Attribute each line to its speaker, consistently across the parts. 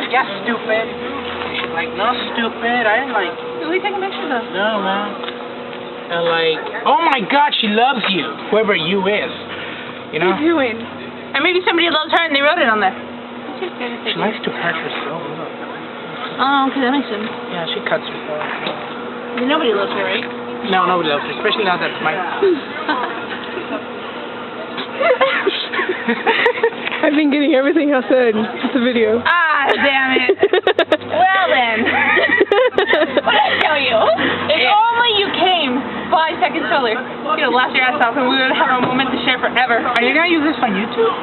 Speaker 1: Yeah, stupid. Like, no, stupid. I didn't like...
Speaker 2: Who are we taking pictures of?
Speaker 1: No, man. And like, oh my God, she loves you. Whoever you is. You know?
Speaker 2: What are you doing? And maybe somebody loves her and they wrote it on there.
Speaker 1: She likes to hurt herself.
Speaker 2: Oh, okay, that makes sense.
Speaker 1: Yeah, she cuts herself.
Speaker 2: Nobody loves her, right?
Speaker 1: No, nobody loves her, especially now that it's my...
Speaker 3: I've been getting everything I said. It's a video.
Speaker 2: Ah, damn it. Well then. What did I tell you? If only you came 5 seconds earlier. You know, laugh your ass off and we would have a moment to share forever.
Speaker 1: Are you gonna use this on YouTube?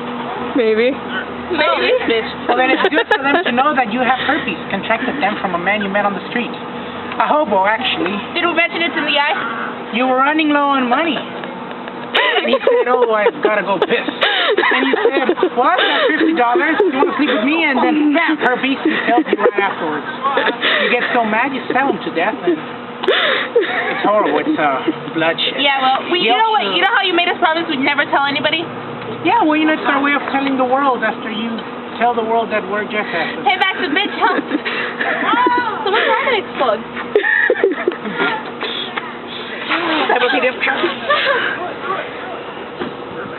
Speaker 3: Maybe.
Speaker 2: No, this bitch.
Speaker 1: Well, then it's good for them to know that you have herpes contracted them from a man you met on the street. A hobo, actually.
Speaker 2: Did we mention it's in the eye?
Speaker 1: You were running low on money. And he said, oh, I've got to go piss. And you said, well, I've got $50. You want to sleep with me? And then, bam, herpes, he tells you right afterwards. You get so mad, you sell him to death. And it's horrible. It's bloodshed.
Speaker 2: Yeah, well, you know what? You know how you made us promise we'd never tell anybody?
Speaker 1: Yeah, well, you know, it's our way of telling the world after you tell the world that we're jackasses.
Speaker 2: Hey, back to the bitch, huh? Someone's eye gonna explode.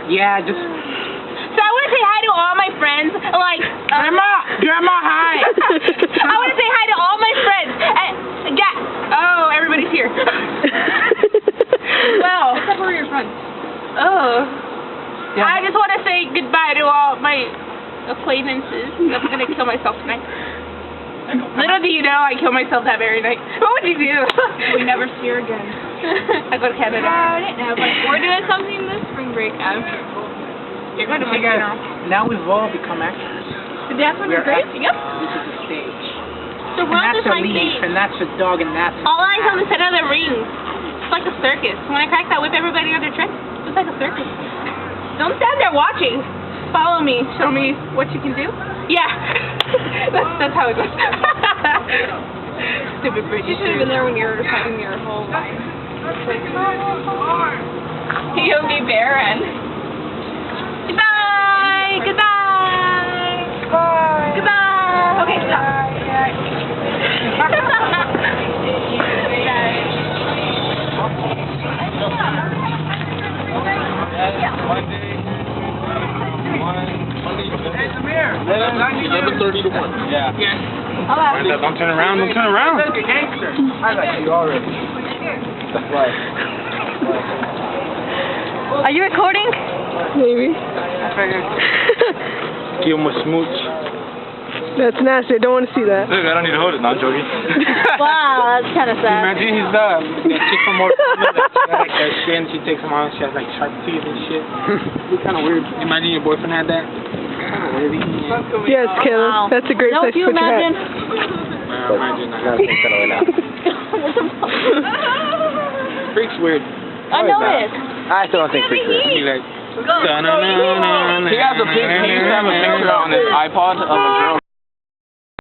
Speaker 1: Yeah, just...
Speaker 2: So I want to say hi to all my friends, like...
Speaker 1: Grandma, hi!
Speaker 2: I want to say hi to all my friends. Yeah. Oh, everybody's here. Well. Except for your friends. Oh. Yeah. I just want to say goodbye to all my acquaintances. I'm going to kill myself tonight. Little do you know, I kill myself that very night. What would you do?
Speaker 4: We never see her again.
Speaker 2: I go to Canada.
Speaker 4: No, but we're doing something this spring break after.
Speaker 2: You're going to my funeral.
Speaker 1: Now we've all become actors.
Speaker 2: The dance one is great? Yep.
Speaker 1: This is the stage.
Speaker 2: The world is my
Speaker 1: leaf,
Speaker 2: stage.
Speaker 1: and that's a dog, and that's...
Speaker 2: All eyes on the center of the ring. It's like a circus. When I crack that whip, everybody on their tricks. It's like a circus. Don't stand there watching. Follow me. Show me what you can do. Yeah. that's how it goes. Stupid British.
Speaker 4: You should have been there when you were reciting your whole line.
Speaker 2: Yogi Baron. Goodbye. Goodbye.
Speaker 1: Goodbye.
Speaker 2: Goodbye. Okay, stop.
Speaker 5: Hey, Samir. 11:30 to 1. Yeah.
Speaker 2: Hello.
Speaker 5: Don't turn around. Don't turn around.
Speaker 1: You're a gangster. I like you already.
Speaker 5: That's right.
Speaker 2: Are you recording?
Speaker 3: Maybe.
Speaker 1: I figured.
Speaker 5: Give him a smooch.
Speaker 3: That's nasty. I don't want to see that.
Speaker 5: Look, I don't need to hold it. Not joking.
Speaker 2: Wow, that's kind of sad.
Speaker 5: Imagine he's that chick from Mortal Kombat that like that shit and she takes him on. She has like sharp teeth and shit. It's kind of weird. Imagine your boyfriend had that. Kind of weird.
Speaker 3: Yes, Caleb.
Speaker 2: Wow.
Speaker 3: That's a great place to put your hat.
Speaker 5: Well, imagine I gotta take that away now. Freak's weird.
Speaker 2: I noticed.
Speaker 5: I still don't think Freak's weird. He like. He has a picture on his iPod of a girl.